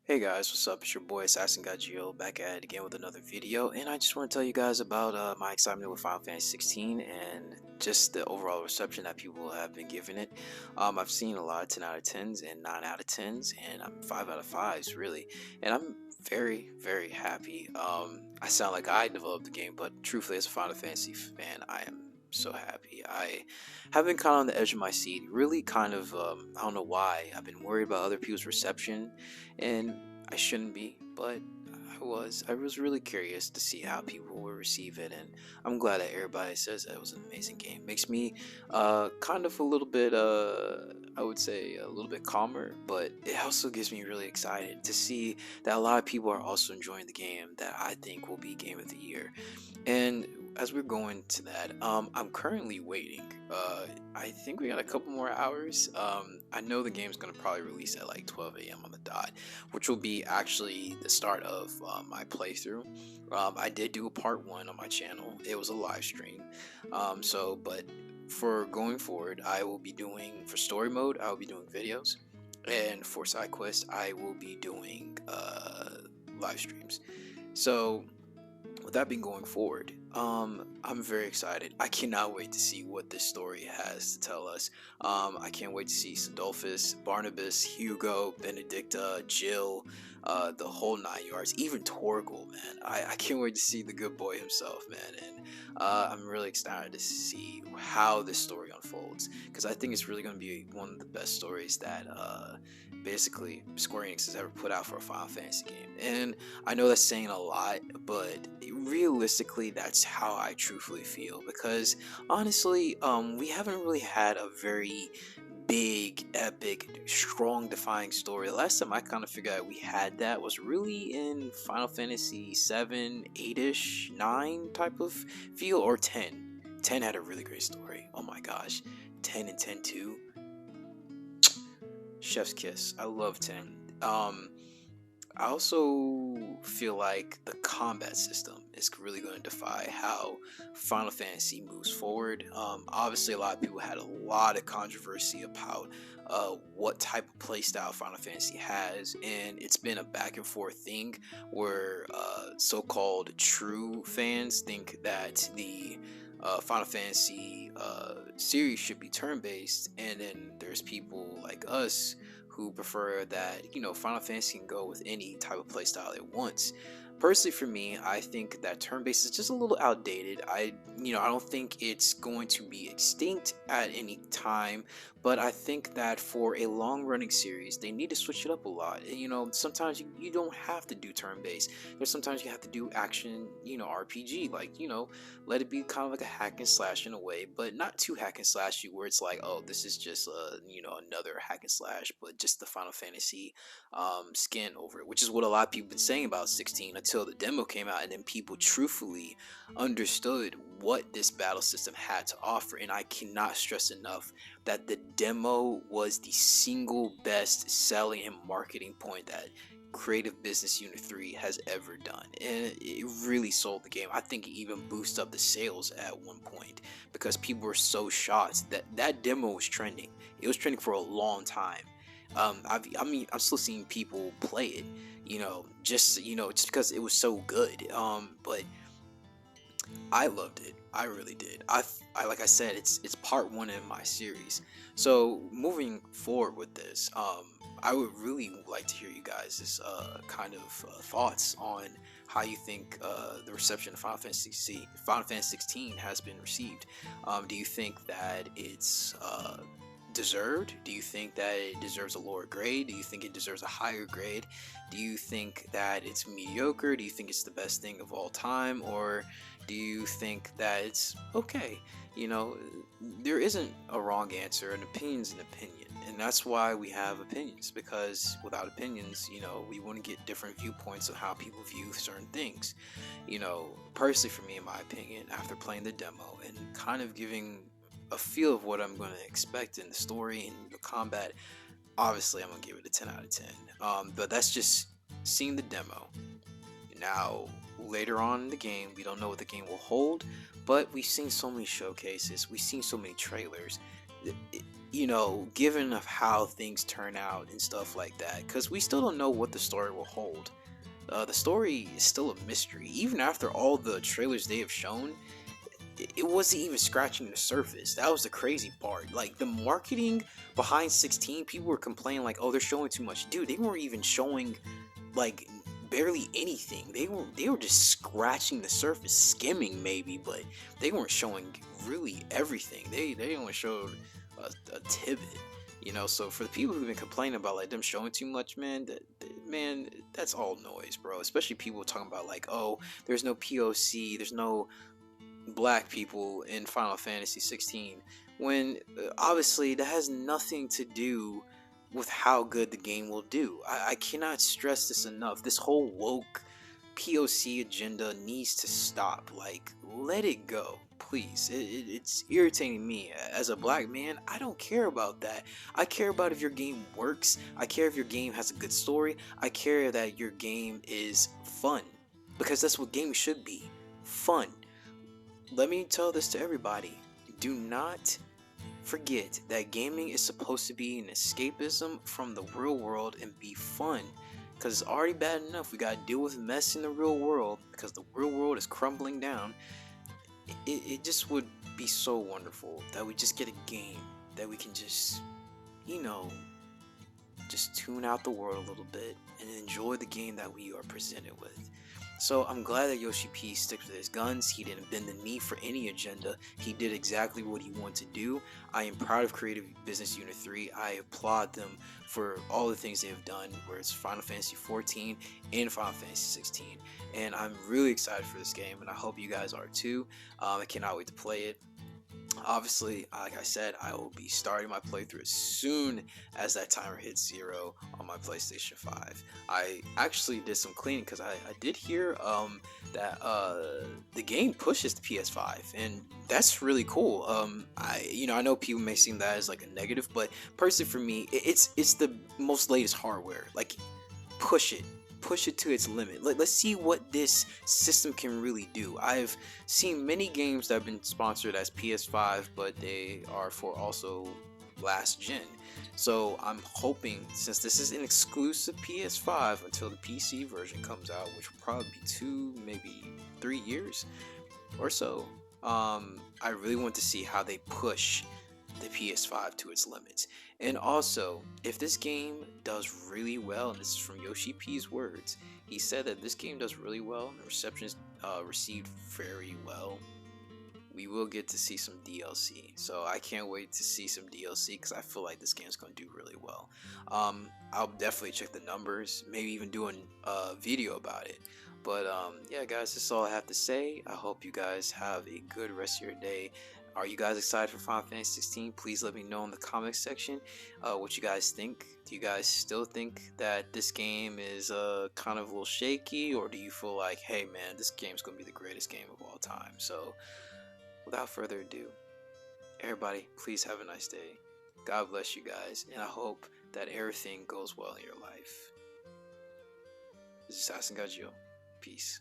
Hey guys, what's up? It's your boy Assassin Got Geo back at it again with another video, and I just want to tell you guys about my excitement with Final Fantasy 16 and just the overall reception that people have been giving it. I've seen a lot of 10 out of 10s and 9 out of 10s, and I'm 5 out of 5s really, and I'm very happy. I sound like I developed the game, but truthfully, as a Final Fantasy fan, I am so happy. I have been kind of on the edge of my seat, really kind of. I don't know why. I've been worried about other people's reception and I shouldn't be, but I was really curious to see how people will receive it, and I'm glad that everybody says that it was an amazing game. Makes me kind of a little bit I would say a little bit calmer, but it also gets me really excited to see that a lot of people are also enjoying the game that I think will be game of the year. And as we're going to that, I'm currently waiting. I think we got a couple more hours. I know the game's gonna probably release at like 12 a.m. on the dot, which will be actually the start of my playthrough. I did do a part one on my channel. It was a live stream. But for going forward, I will be doing for story mode. I will be doing videos, and for side quests, I will be doing live streams. So with that being going forward, I'm very excited. I cannot wait to see what this story has to tell us. I can't wait to see Sandolphus, Barnabas, Hugo, Benedicta, Jill, the whole 9 yards, even Torgal, man. I can't wait to see the good boy himself, man. And I'm really excited to see how this story unfolds because I think it's really going to be one of the best stories that basically Square Enix has ever put out for a Final Fantasy game. And I know that's saying a lot, but realistically, that's how I truthfully feel. Because honestly, we haven't really had a very big, epic, strong, defying story. The last time I kind of figured out we had that was really in Final Fantasy 7, 8ish, 9 type of feel, or 10. 10 had a really great story. Oh my gosh, 10 and 10 too. Chef's kiss. I love 10. I also feel like the combat system is really going to defy how Final Fantasy moves forward. Obviously, a lot of people had a lot of controversy about what type of playstyle Final Fantasy has, and it's been a back and forth thing where so-called true fans think that the Final Fantasy series should be turn-based, and then there's people like us who prefer that Final Fantasy can go with any type of playstyle it wants. Personally, for me, I think that turn-based is just a little outdated. I don't think it's going to be extinct at any time, but I think that for a long-running series, they need to switch it up a lot. Sometimes you don't have to do turn-based. There's sometimes you have to do action, RPG, like let it be kind of like a hack and slash in a way, but not too hack and slashy where it's like, oh, this is just another hack and slash, but just the Final Fantasy skin over it, which is what a lot of people been saying about 16 until the demo came out, and then people truthfully understood what this battle system had to offer. And I cannot stress enough that the demo was the single best selling and marketing point that Creative Business Unit 3 has ever done, and it really sold the game. I think it even boosted up the sales at one point because people were so shocked that that demo was trending. It was trending for a long time. I'm still seeing people play it, just because it was so good. But I loved it. I really did. I like I said, it's part one in my series. So moving forward with this, I would really like to hear you guys' kind of thoughts on how you think the reception of Final Fantasy 16 has been received. Do you think that it's deserved? Do you think that it deserves a lower grade? Do you think it deserves a higher grade? Do you think that it's mediocre? Do you think it's the best thing of all time? Or do you think that it's okay? There isn't a wrong answer. An opinion's an opinion. And that's why we have opinions, because without opinions, we wouldn't get different viewpoints of how people view certain things. Personally for me, in my opinion, after playing the demo and kind of giving a feel of what I'm going to expect in the story and the combat, obviously I'm going to give it a 10 out of 10. But that's just seeing the demo. Now, later on in the game, we don't know what the game will hold, but we've seen so many showcases, we've seen so many trailers. given of how things turn out and stuff like that, because we still don't know what the story will hold. The story is still a mystery. Even after all the trailers they have shown, it wasn't even scratching the surface. That was the crazy part. Like, the marketing behind 16, people were complaining like, oh, they're showing too much. Dude, they weren't even showing like barely anything. They were just scratching the surface, skimming maybe, but they weren't showing really everything. They only showed a tidbit. So for the people who've been complaining about like them showing too much, man, man, that's all noise, bro. Especially people talking about like, oh, there's no POC, there's no black people in Final Fantasy 16, when obviously that has nothing to do with how good the game will do. I cannot stress this enough. This whole woke POC agenda needs to stop. Like, let it go, please. It's irritating me. As a black man, I don't care about that. I care about if your game works. I care if your game has a good story. I care that your game is fun. Because that's what games should be. Fun. Let me tell this to everybody. Do not forget that gaming is supposed to be an escapism from the real world and be fun. Because it's already bad enough we gotta deal with mess in the real world because the real world is crumbling down. It just would be so wonderful that we just get a game that we can just, you know, just tune out the world a little bit and enjoy the game that we are presented with. So I'm glad that Yoshi P sticks with his guns. He didn't bend the knee for any agenda. He did exactly what he wanted to do. I am proud of Creative Business Unit 3. I applaud them for all the things they have done, where it's Final Fantasy 14 and Final Fantasy 16. And I'm really excited for this game, and I hope you guys are too. I cannot wait to play it. Obviously, like I said, I will be starting my playthrough as soon as that timer hits 0 on my PlayStation 5. I actually did some cleaning because I did hear that the game pushes the PS5, and that's really cool. I know people may seem that as like a negative, but personally for me, it's the most latest hardware. Like, push it to its limit. Let's see what this system can really do. I've seen many games that have been sponsored as PS5, but they are for also last gen. So I'm hoping, since this is an exclusive PS5 until the PC version comes out, which will probably be 2, maybe 3 years or so, I really want to see how they push the PS5 to its limits. And also, if this game does really well, and this is from Yoshi P's words, he said that this game does really well and the reception is received very well, we will get to see some DLC. So I can't wait to see some DLC because I feel like this game is going to do really well. I'll definitely check the numbers, maybe even do a video about it. But yeah, guys, that's all I have to say. I hope you guys have a good rest of your day. Are you guys excited for Final Fantasy 16? Please let me know in the comments section what you guys think. Do you guys still think that this game is kind of a little shaky, or do you feel like, hey man, this game's going to be the greatest game of all time? So without further ado, everybody, please have a nice day. God bless you guys, and I hope that everything goes well in your life. This is Assassin Gajio. Peace.